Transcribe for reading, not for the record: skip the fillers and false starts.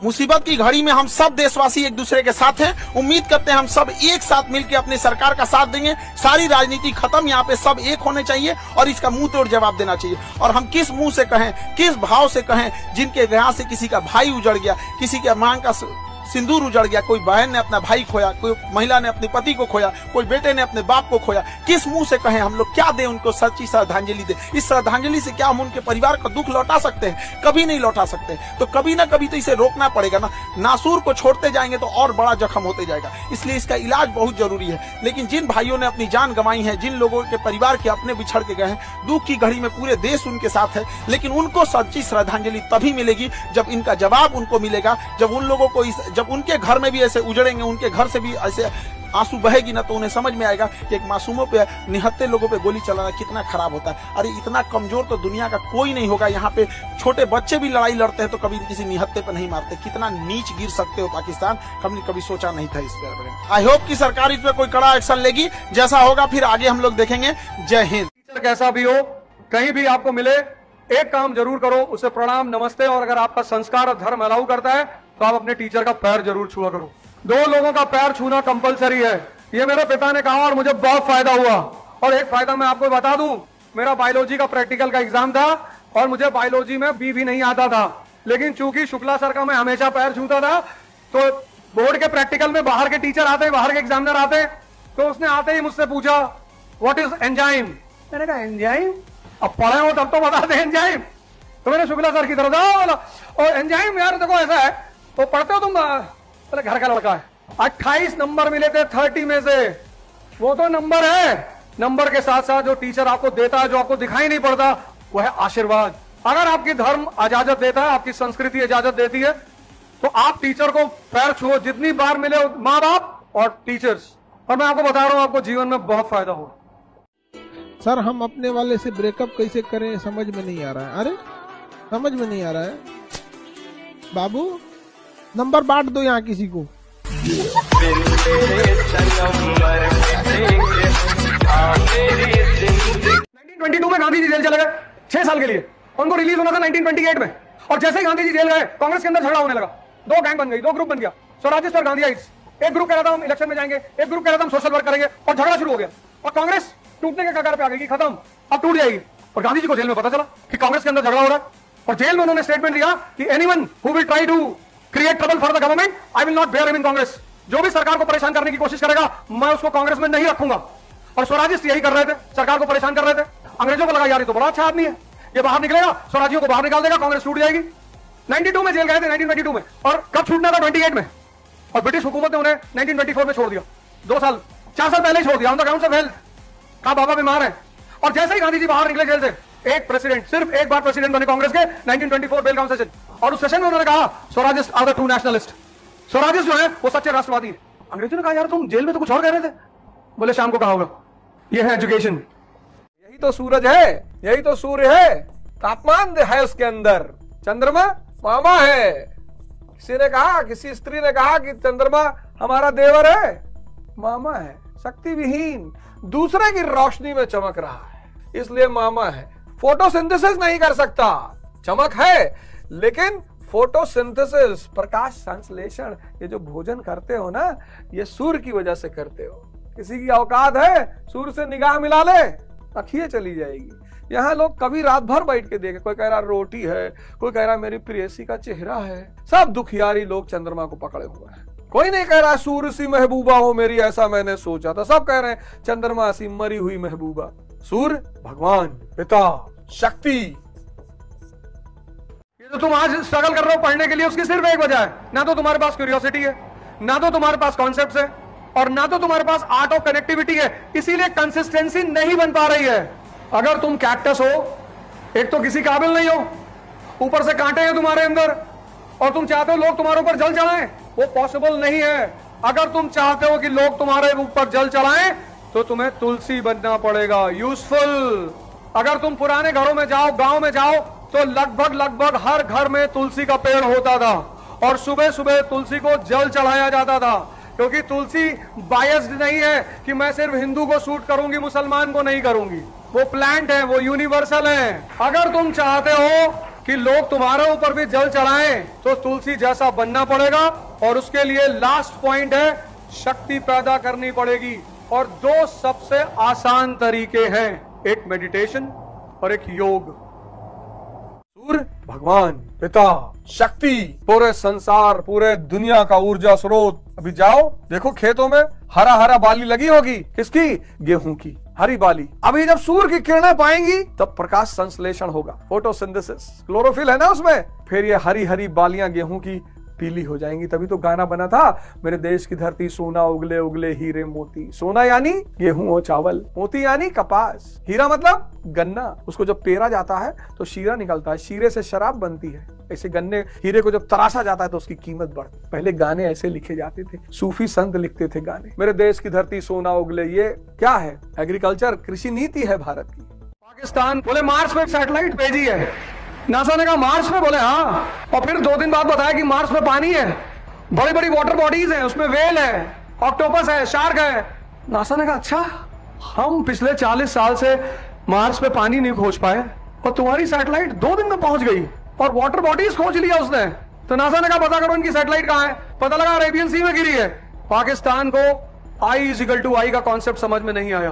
मुसीबत की घड़ी में हम सब देशवासी एक दूसरे के साथ हैं। उम्मीद करते हैं हम सब एक साथ मिलकर अपनी सरकार का साथ देंगे। सारी राजनीति खत्म, यहाँ पे सब एक होने चाहिए और इसका मुंह तोड़ जवाब देना चाहिए। और हम किस मुंह से कहें, किस भाव से कहें, जिनके यहाँ से किसी का भाई उजड़ गया, किसी के मांग का सिंदूर उजड़ गया, कोई बहन ने अपना भाई खोया, कोई महिला ने अपने पति को खोया, कोई बेटे ने अपने बाप को खोया। किस मुंह से कहें हम लोग, क्या दें उनको सच्ची श्रद्धांजलि दें? इस श्रद्धांजलि से क्या हम उनके परिवार का दुख लौटा सकते हैं? कभी नहीं लौटा सकते। तो कभी ना कभी तो इसे रोकना पड़ेगा ना। नासूर को छोड़ते जाएंगे तो और बड़ा जख्म होते जाएगा। इसलिए इसका इलाज बहुत जरूरी है। लेकिन जिन भाइयों ने अपनी जान गंवाई है, जिन लोगों के परिवार के अपने बिछड़ के गए हैं, दुख की घड़ी में पूरे देश उनके साथ है। लेकिन उनको सच्ची श्रद्धांजलि तभी मिलेगी जब इनका जवाब उनको मिलेगा, जब उन लोगों को जब उनके घर में भी ऐसे उजड़ेंगे, उनके घर से भी ऐसे आंसू बहेगी ना, तो उन्हें समझ में आएगा कि एक मासूमों पे, निहत्थे लोगों पे गोली चलाना कितना खराब होता है। अरे इतना कमजोर तो दुनिया का कोई नहीं होगा। यहाँ पे छोटे बच्चे भी लड़ाई लड़ते हैं तो कभी किसी निहत्थे पे नहीं मारते। कितना नीच गिर सकते हो पाकिस्तान, हमने कभी सोचा नहीं था इस बारे में। आई होप कि सरकार इस पे कोई कड़ा एक्शन लेगी। जैसा होगा फिर आगे हम लोग देखेंगे। जय हिंद। टीचर कैसा भी हो, कहीं भी आपको मिले, एक काम जरूर करो, उसे प्रणाम, नमस्ते, और अगर आपका संस्कार और धर्म अलाउ करता है तो आप अपने टीचर का पैर जरूर छुआ करो। 2 लोगों का पैर छूना कंपलसरी है। ये मेरे पिता ने कहा और मुझे बहुत फायदा हुआ। और एक फायदा मैं आपको बता दूं, मेरा बायोलॉजी का प्रैक्टिकल का एग्जाम था और मुझे बायोलॉजी में बी भी नहीं आता था। लेकिन चूंकि शुक्ला सर का मैं हमेशा पैर छूता था, तो बोर्ड के प्रैक्टिकल में बाहर के टीचर आते हैं, बाहर के एग्जामिनर आते हैं, तो उसने आते ही मुझसे पूछा व्हाट इज एंजाइम। मैंने कहा एंजाइम, अब पढ़े हो तब तो बता दे एंजाइम। तो मैंने शुक्ला सर की तरफ बोला, और एंजाइम यार देखो ऐसा है, तो पढ़ते हो तुम? बोले घर का लड़का है। 28 नंबर मिले थे 30 में से। वो तो नंबर है, नंबर के साथ साथ जो टीचर आपको देता है, जो आपको दिखाई नहीं पड़ता, वो है आशीर्वाद। अगर आपकी धर्म इजाजत देता है, आपकी संस्कृति इजाजत देती है, तो आप टीचर को पैर छुओ। जितनी बार मिले माँ बाप और टीचर्स, और मैं आपको बता रहा हूं आपको जीवन में बहुत फायदा होगा। सर हम अपने वाले से ब्रेकअप कैसे करें, समझ में नहीं आ रहा है। अरे समझ में नहीं आ रहा है। बाबू नंबर बांट दो यहाँ किसी को। 1922 में गांधी जी जेल चले गए 6 साल के लिए। उनको रिलीज होना था 1928 में। और जैसे ही गांधी जी जेल गए, कांग्रेस के अंदर झगड़ा होने लगा। 2 गैंग बन गई, 2 ग्रुप बन गया, स्वराजिस्ट और गांधीइट्स। एक ग्रुप कह रहा था हम इलेक्शन में जाएंगे, एक ग्रुप कह रहा था हम सोशल वर्क करेंगे, और झगड़ा शुरू हो गया। और कांग्रेस टूटने के कगार पे आ गई कि खत्म, अब टूट जाएगी। और गांधी जी को जेल में पता चला कि कांग्रेस के अंदर झगड़ा हो रहा है, और जेल में उन्होंने स्टेटमेंट दिया कि anyone who will try to create trouble for the government, I will not bear him in Congress. जो भी सरकार को परेशान करने की कोशिश करेगा, मैं उसको कांग्रेस में नहीं रखूंगा। और स्वराजिस्ट यही कर रहे थे, सरकार को परेशान कर रहे थे। अंग्रेजों को लगा यार ये तो बड़ा अच्छा आदमी है, ये बाहर निकलेगा, स्वराजियों को बाहर निकाल देगा, कांग्रेस टूट जाएगी। 92 में जेल गए थे, 1922 में। और कब छूटना था? 28 में। और ब्रिटिश हुकूमत ने उन्हें 1924 में छोड़ दिया। 2 साल 4 साल पहले ही छोड़ दिया। उनका काउंट ऑफ हेल्थ का बाबा बीमार है। और जैसे ही गांधी जी बाहर निकले जेल से, एक प्रेसिडेंट, सिर्फ एक बार प्रेसिडेंट बने कांग्रेस के, 1924 बेलगाम सेशन। और उस सेशन में उन्होंने कहा Swarajist are the true nationalist. Swarajist जो है वो सच्चे राष्ट्रवादी है। अंग्रेजों ने कहा यार तुम जेल में तो कुछ और कह रहे थे। बोले शाम को कहा होगा। ये है एजुकेशन। यही तो सूरज है, यही तो सूर्य है, तापमान है उसके अंदर। चंद्रमा मामा है। किसी ने कहा, किसी स्त्री ने कहा कि चंद्रमा हमारा देवर है, मामा है, शक्ति विहीन, दूसरे की रोशनी में चमक रहा है, इसलिए मामा है। फोटोसिंथेसिस नहीं कर सकता, चमक है, लेकिन फोटोसिंथेसिस, प्रकाश संश्लेषण, ये जो भोजन करते हो ना, ये सूर्य की वजह से करते हो। किसी की औकात है सूर्य से निगाह मिला ले, अखिए चली जाएगी। यहाँ लोग कभी रात भर बैठ के देखे, कोई कह रहा रोटी है, कोई कह रहा मेरी प्रेयसी का चेहरा है। सब दुखियारी लोग चंद्रमा को पकड़े हुए हैं। कोई नहीं कह रहा सूर्य सी महबूबा हो मेरी, ऐसा मैंने सोचा था। सब कह रहे हैं चंद्रमा सी मरी हुई महबूबा। सूर्य भगवान, पिता, शक्ति। ये जो तुम आज स्ट्रगल कर रहे हो पढ़ने के लिए, उसकी सिर्फ एक वजह है, ना तो तुम्हारे पास क्यूरियोसिटी है, ना तो तुम्हारे पास कॉन्सेप्ट्स है, और ना तो तुम्हारे पास आर्ट ऑफ कनेक्टिविटी है। इसीलिए कंसिस्टेंसी नहीं बन पा रही है। अगर तुम कैक्टस हो, एक तो किसी काबिल नहीं हो, ऊपर से कांटे हैं तुम्हारे अंदर, और तुम चाहते हो लोग तुम्हारे ऊपर जल चढ़ाएं, वो पॉसिबल नहीं है। अगर तुम चाहते हो कि लोग तुम्हारे ऊपर जल चढ़ाएं, तो तुम्हें तुलसी बनना पड़ेगा, यूजफुल। अगर तुम पुराने घरों में जाओ, गांव में जाओ, तो लगभग हर घर में तुलसी का पेड़ होता था, और सुबह सुबह तुलसी को जल चढ़ाया जाता था। क्योंकि तुलसी बायस्ड नहीं है कि मैं सिर्फ हिंदू को सूट करूंगी, मुसलमान को नहीं करूंगी। वो प्लांट है, वो यूनिवर्सल है। अगर तुम चाहते हो कि लोग तुम्हारे ऊपर भी जल चढ़ाएं तो तुलसी जैसा बनना पड़ेगा, और उसके लिए लास्ट पॉइंट है शक्ति पैदा करनी पड़ेगी। और दो सबसे आसान तरीके हैं, एक मेडिटेशन और एक योग। सूर्य भगवान पिता शक्ति, पूरे संसार पूरे दुनिया का ऊर्जा स्रोत। अभी जाओ देखो खेतों में हरा हरा बाली लगी होगी, किसकी? गेहूं की हरी बाली। अभी जब सूर्य की किरणें पाएंगी तब प्रकाश संश्लेषण होगा, फोटोसिंथेसिस, क्लोरोफिल है ना उसमें, फिर ये हरी हरी बालियां गेहूं की पीली हो जाएंगी। तभी तो गाना बना था, मेरे देश की धरती सोना उगले उगले हीरे मोती। सोना यानी गेहूं और चावल, मोती यानी कपास, हीरा मतलब गन्ना। उसको जब पेरा जाता है तो शीरा निकलता है, शीरे से शराब बनती है। ऐसे गन्ने हीरे को जब तराशा जाता है तो उसकी कीमत बढ़ती। पहले गाने ऐसे लिखे जाते थे, सूफी संत लिखते थे गाने, मेरे देश की धरती सोना उगले। ये क्या है? एग्रीकल्चर, कृषि नीति है भारत की। पाकिस्तान बोले मार्स पे सैटेलाइट भेजी है, नासा ने कहा मार्स पे, बोले हाँ, और फिर 2 दिन बाद बताया कि मार्स पे पानी है, बड़ी बड़ी वाटर बॉडीज हैं, उसमें वेल है, ऑक्टोपस है, शार्क है। नासा ने कहा अच्छा, हम पिछले 40 साल से मार्स पे पानी नहीं खोज पाए और तुम्हारी सैटेलाइट 2 दिन में पहुंच गई और वाटर बॉडीज खोज लिया उसने। तो नासा ने कहा पता करो इनकी सैटेलाइट कहां है। पता लगा अरेबियन सी में गिरी है। पाकिस्तान को I = I का कॉन्सेप्ट समझ में नहीं आया।